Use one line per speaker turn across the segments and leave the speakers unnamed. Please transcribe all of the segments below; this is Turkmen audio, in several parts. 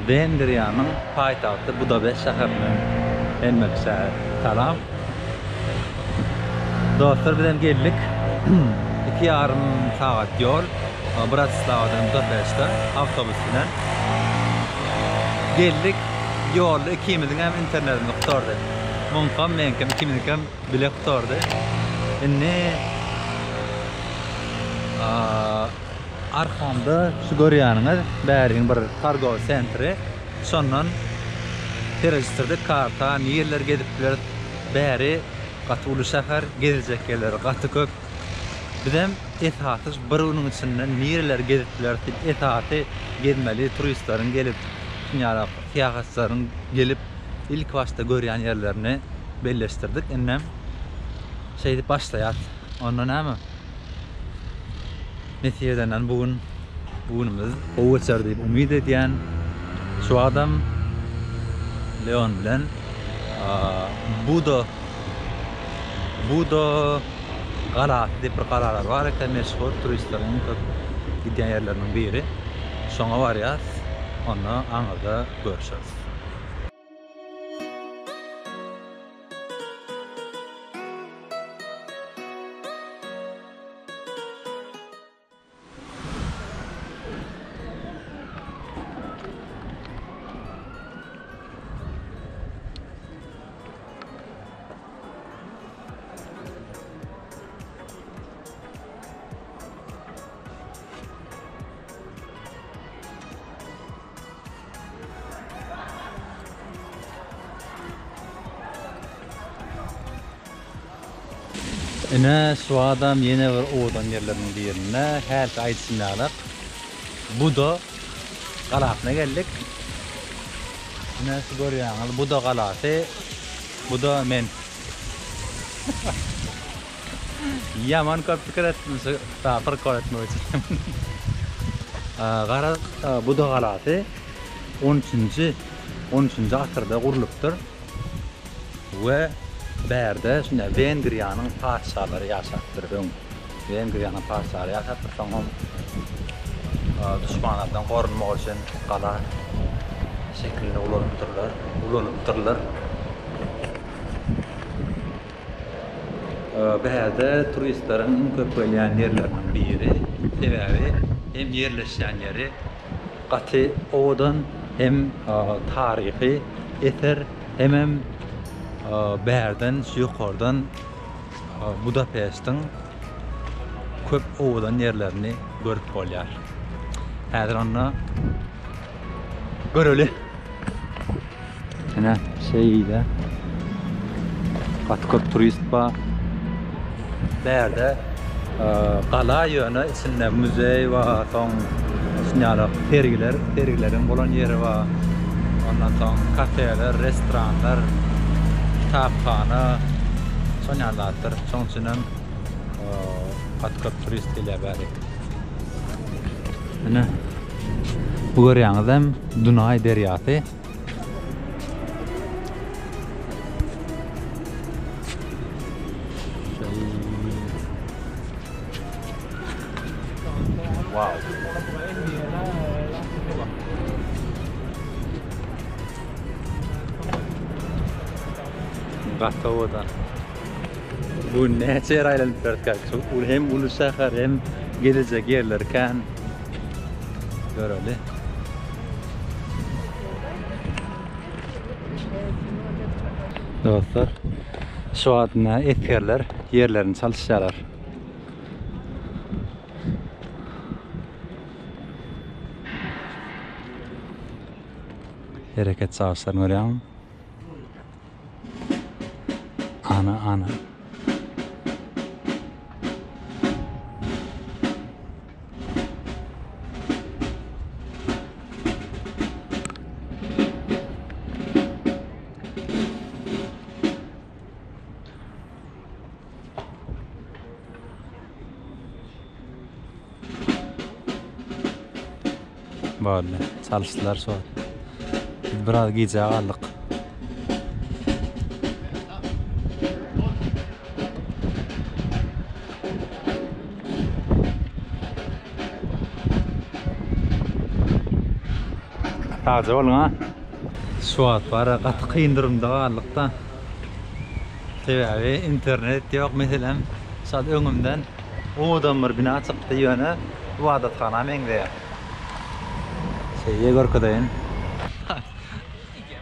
Vendriyanın paytaxtı Budapest şäherinin enmekse taram. Dostlar bilen geldik. 2,5 saat yol. Bratislava'dan Budapest'e avtobüs bilen geldik. Yolda ikimizin hem internetini kurtardı. Mumkin menkim ikimizin hem bile kurtardı. Ne arkamda şu görýäniňiz bäriň bir kargo sentri. Şondan registrde karta, nerler gedipler, bäri gaty uly şäher, gezecek yerler gaty köp. Bizem etatys bir onuň içinden nerler gedipler, etaty gelmeli turistlaryň gelip, ýa-da syýahatçylaryň gelip ilk başda görýän yerlerini belleşdirdik. Ennem şeýdi başlaýat. Ondan näme? Netiyeden bugünümüz o geçer deyip umid edýän şu adam Leon bilen Budo galat diýip bir galalar bar eken meşhur turistlaryň köp gidýän yerlerinden biri. Şoňa barýas, onda aňyrda görüşeriz. Ene şu adam yine bir oğudan yerlerinin birine her ayetini alıp Budo galatına geldik. Ene şu görüyorsunuz Budo galatı, Budo men. Yaman köp fikir etmiş, fark etmiyor. Budo galatı 13. asırda kuruluptur ve berde şuna Vendriyanın padşahlary ýaşapdyr. Vendriyanın padşahlary ýaşapdyr. Soňam düşmanlardan gorunmak üçin gala şekilde ulanıpdyrlar. Berde turistlaryň köp bolýan yerlerinden biri, sebebi hem yerleşýän ýeri gaty odan hem tarihi eser hem bärden ýokardan Budapest'in köp owadan yerlerini görüp bolýar. Häzir onu göreli. Ene şeýde gaty köp turist bar. Bärde gala ýöne içinde müze we soň şunýaly pergileriň bolan ýeri bar. Ondan soň kafeler, restoranlar, kitapxana, soňalardyr. Şoň üçin hem köp turist gelýär. Ene bu görýäňiz hem Dunay derýasy. Wow. Gatawada. Bu näçe ýer aýlanyp berýär. Ul hem uly şäher hem gezecek yerlerken göreli. Dostlar, şu adına etkerler yerlerini çalışýarlar. Hereket sağışlarını görýärmi? Ana. Böyle çalıştılar şu an. Biraz gece kaldık. Taze olun ha. Suat var, qatı qıyındırımda qallıqda. Sebebi internet yok mesela. Sad öňümden odan bir bina çykdy ýöne ibadatxana meňde. Şeýe görkezýän.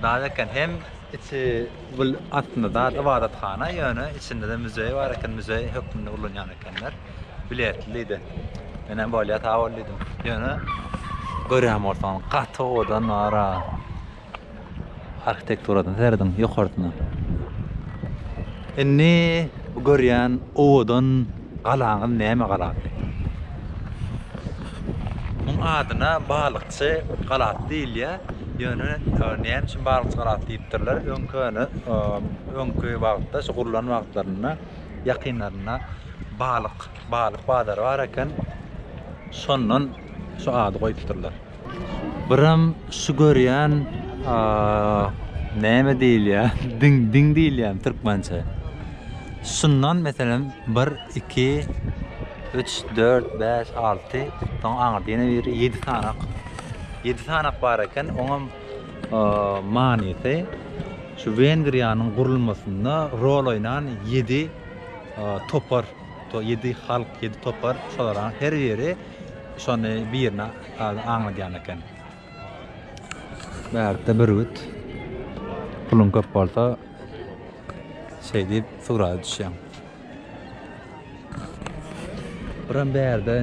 Daýakan hem içi bu atında da ibadatxana ýöne içinde de müze bar eken, müze hökmünde ulanýan ekenler. Biletliydi. Menen bolýa taýýarladım. Ýöne görýän bolsaň gaty odan ara. Arhitekturadan serdim ýokardyna. Enni bu görýän odan galaňyň näme galaty? Muň adyna balykçy galat diýilýär. Ýöne näme üçin balykçy galat diýipdirler? Öňkü wagtda, şu gurulan wagtlaryna, ýakynlaryna balyk badary bar eken, şondan şu ady goýupdyrlar. Biram şu görýän näme diýilýär? Ding diýilýär türkmençe. Şundan meselem 1, 2, 3, 4, 5, 6 tan aňyrdyn bir 7 tanak. 7 tanak bar eken, oňa maniyeti şu Wengriýanyň gurulmasynda rol oýnan 7 topar, 7 halk, 7 topar, şolaryň her biri şonu birine aňladýan eken. Bärde bir üt pulun köp bolsa şey diýip sugra düşýär. Buram bärde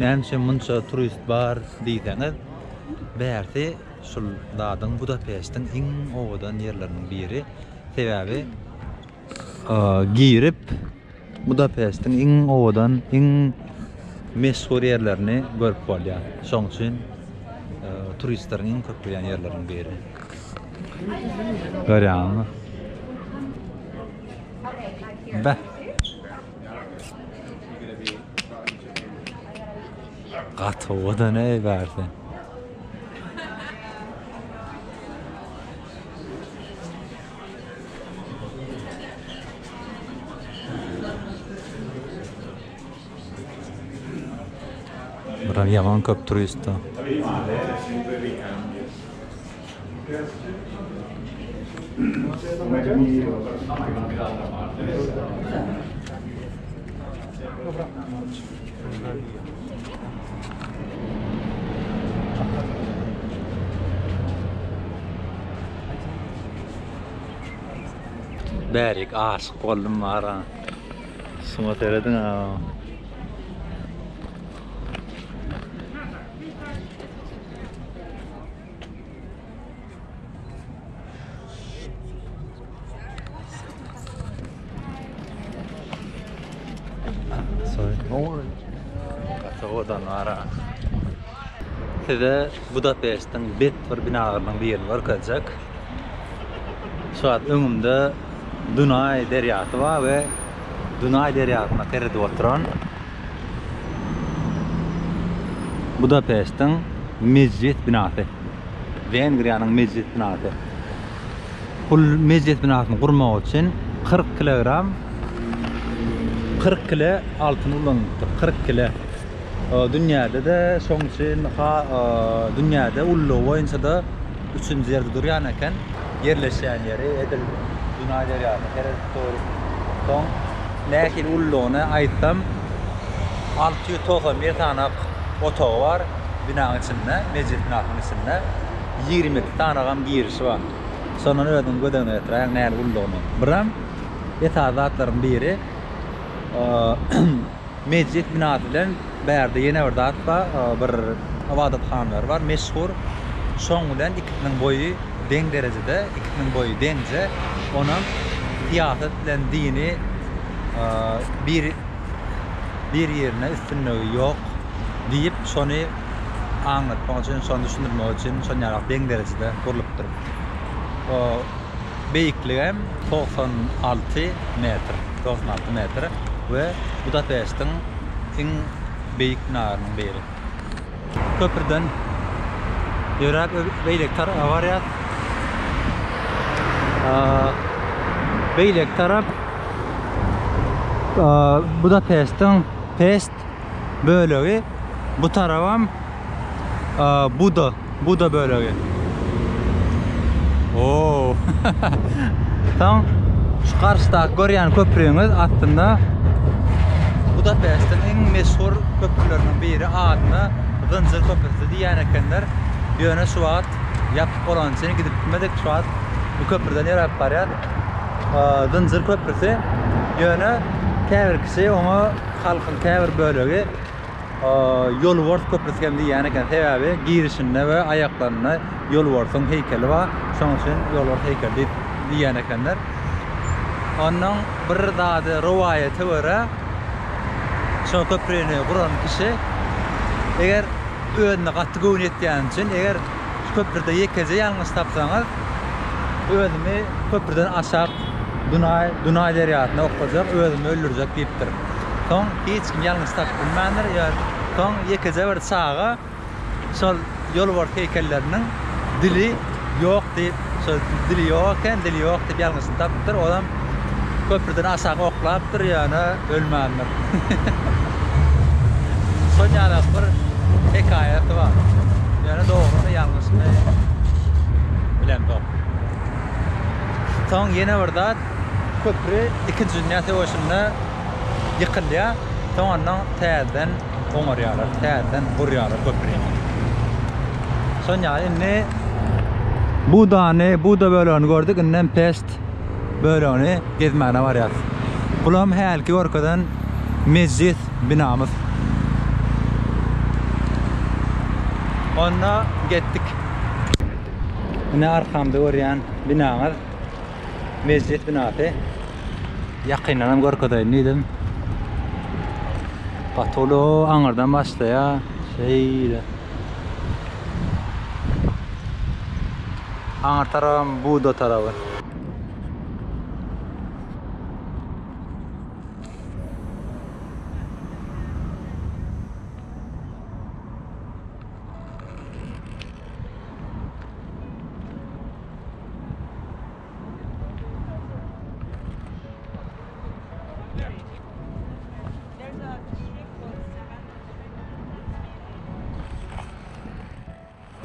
näçe munça turist bar diýseňiz, bärde şol dadyň Budapest'in iň owadan ýerleriniň biri. Sebebi girip Budapest'in iň owadan iň meşhur ýerlerini görüp bolýar. Şoň üçin turistlerin iň köp bolýan ýerleriň biri. Görýärmi? Bä. Gaty odan berdi. Buram yaman köp turist. Bärik aşyk boldum mara. Şuna teredin ha. Odan ara. Size Budapest'in Betfur binalarının bir yeri görkezjek. Şuat öňümde Dunay derýasy bar we Dunay derýasyna terede oturan Budapest'in mezjet binasy. Wengriýanyň mezjet binasy. Bu mezjet binasyny gurmak üçin 40 kilogram 40 kilo altın ulanıptır. 40 kilo. Dünyada da şoň üçin dünyada ullu boýunça da 3-nji ýerde durýan eken, yerleşen ýeri edil Dunay derýasy territory. Soň nähil ulluny aýtsam 691 tanak otagy bar binanyň içinde, mezjet binasynyň içinde 20 tanagam girişi bar. Sonra ödüm gödäňe ýetirýän nähil ulluny. Biram etazatlaryň biri mezjet binasy bilen bärde ýene bir datda bir ibadatxanalar bar, meşhur. Şoň bilen ikisiniň boýy deň derejede, ikisiniň boýy deňje. Onuň tiýatry bilen dini bir ýerine üstünligi ýok diýip şonu aňlatmak üçin, şonu düşündirmek üçin şonu ýarak deň derejede gurulypdyr. Beýikligi 96 metr, 96 metr we Budapest'in iň beýik binalarının biri. Köprüden ýöräp beýlek tarap barýar. Beýlek tarap Budapest'in Pest bölegi, bu tarafam Buda bölegi. Oo. Tam şu karşıdaki görýän köprüňiz aslında Budapest'in en meşhur köprülerinden biri adyna Zınjir köprüsü diýen ekenler. Ýöne şu wagt ýapyk bolan için gidip gitmedik şu wagt bu köprüden ýerap barýar. Zınjir köprüsü ýöne käbir kişi onu halkyň käbir bölegi Ýolwort köprüsü diýen eken. Sebäbi girişinde we aýaklaryna Ýolwortyň heykeli bar. Şoň üçin Ýolwort heykeli diýen ekenler. Onun bir zady riwayaty bar. Şu köprüni kuran kişi eğer öňüne gatty göwn etýän üçin eğer şu köprüde ýekeze ýalňyz tapsaňyz özümi köprüden aşap Dunay derýatyna okajak, özümi öldürjek diýipdir. Soň hiç kim ýalňyz tapylmandyr ýa-da soň ýekeze bir saga şol Ýolwort heykelleriniň dili ýok diýip, şol dili ýok diýip ýalňyz tapdyr. Adam köprüden aşağı oklapdyr ýa-da ölmändir. Soňaly bir hekaýaty bar. Ýani dogrymy ýalňyzmy bilemdim. Soň ýene bir zat köprü 2-nji Dünýä Savaşynda ýykylýar. Soňandan täzeden oňarýarlar, täzeden gurýarlar köprüni. Soňaly indi bu da bölegi gördük, inden pest bölegi gezmäne barýar. Bulam hälki görkeden mezjid binamyz. Onda gittik. Ne arkamda görýän binamyz mezjid binasy. Ýakynanam görkedeýin diýdim. Patolo aňyrdan başlaýar. Şeýle. Aňyr tarapy Buda tarapy.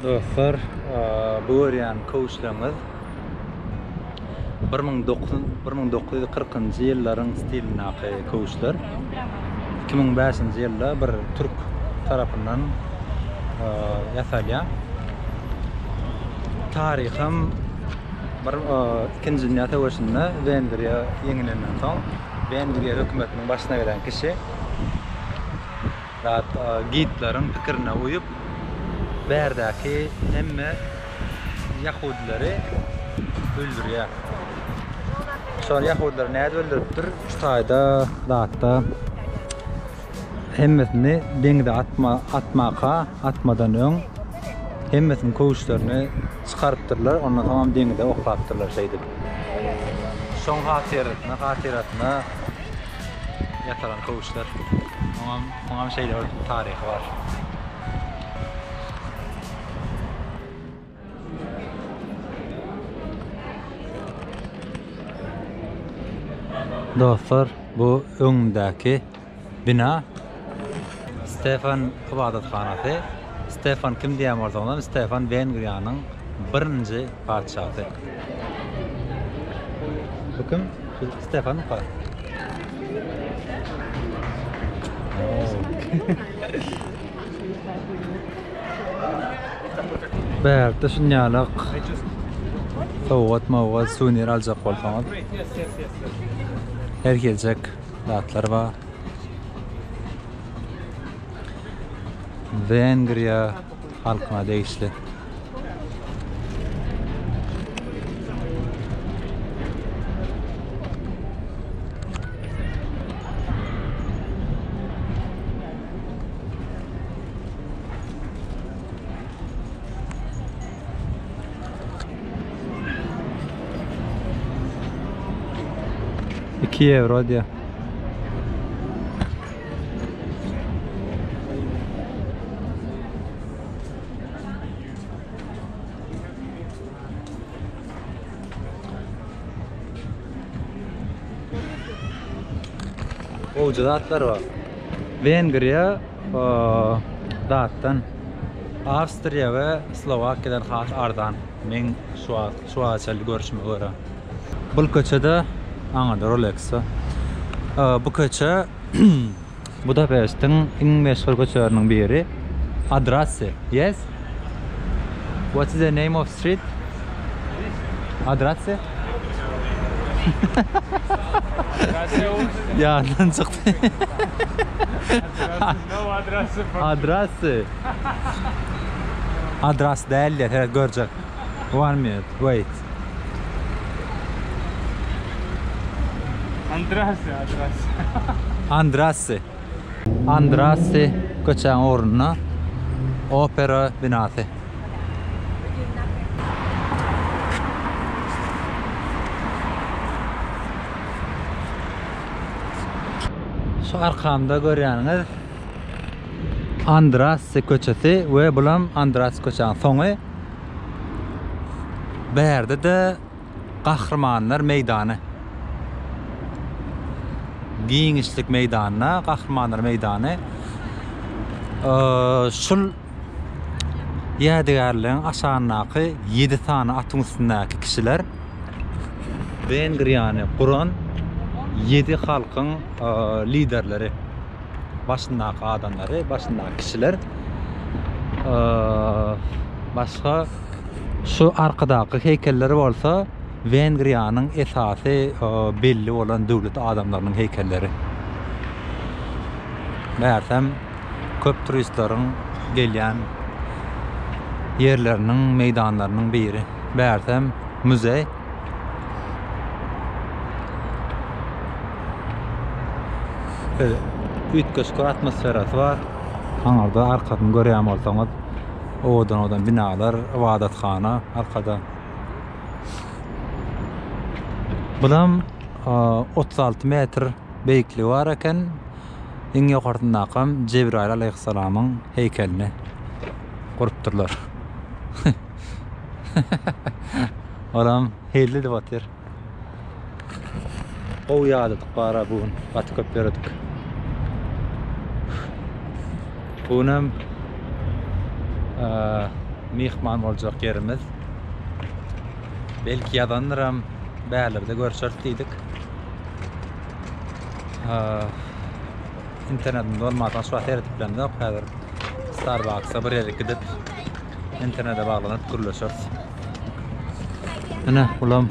Dostlar, bu görýän koğuşlarymyz 1940-njy ýyllaryň stilinaky koğuşlar. 2005-nji ýylda bir türk tarapyndan ýasalýan. Taryhym bir 2-nji Dünýä Savaşynda Wengriýa ýeňilenden soň Wengriýa hökümetiniň başyna gelen kişi gitleriň pikirine uýup berdäki hemme Yahudileri öldürýär. Şol Yahudileri näde öldüripdir? Çutaýda, zatda hemmesini deňde atmadan öň hemmesini koğuşlaryny çykarypdyrlar, ondan tamam deňde oklapdyrlar şeýdip. Şoň hatyratyna ýataran koğuşlar. Oňam şeýle taryhy bar. Dostlar, bu öňdäki bina Stefan ibadathanasy. Stefan kim diýen bolsa, Stefan Wengriýanyň birinji padşahy. Bu kim? Stefan mı? Bärt şunýalyk sowgat suvenir aljak bolsaňyz her gelecek zatlar var. Wengriýa halkyna değişli. €2 diye. O zatlar var. Wengriýa zatdan Avstriya ve Slovakya'dan has ardan. Men şu açılı görüşme göre. Bu köçede aňa Rolex'a. Bu köçe Budapest'in en meşhur köçelerinden biri. Adrasse. Yes? What is the name of street? Adrasse? Ya lan çıktı. Adrasse. Adras değil ya, evet görecek. 1 minute, wait. Andrasse köçen ornuna opera binası. Şu arkamda görýäňiz Andrasse köçesi we bulam Andrasse köçeň soňy. Berde de Gahrmanlar meýdany. Giňişlik meýdanyna Gahrmanlar meýdany. Şul ýadygarlygyň aşannaky 7 sany atyň üstünäki kişiler Vengriýany guran 7 halkyň liderleri, başyndaky adamlary, başyndaky kişiler. Başga şu arkadaky heykelleri bolsa Vengriýanyň esasy belli bolan döwlet adamlarynyň heykelleri. Bärsem köp turistlaryň gelýän yerleriniň, meýdanlarynyň biri. Bärsem müze. Ütköşkör atmosferasy bar. Haňarda arkadan görýän bolsaňyz, odan binalar, ibadatxana arkada. Bulam 36 metr beýikligi bar eken. Iň ýokarydakam Cebrail aleyhissalamyň heykelini gurupdurlar. Olam heyli de batyr. O ýadyk bara bugün baty köp berdik. Bunam mihman boljak yerimiz. Belki ýadandyram bäleride görüşýär diýdik. İnternetde olmadan şu an eretiplemde häzir Starbucks'a bir ýere gidip internete baglanyp gürleşýär. Ana ulam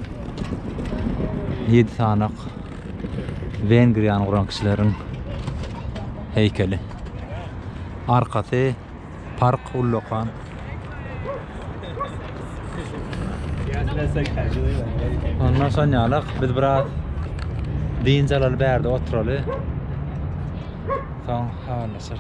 7 sanyk Vengriýany guran kişileriň heykeli. Arkasy park ullokan. Ondan soňra biz biraz dinjalary bärde oturaly. Soň halaşyr.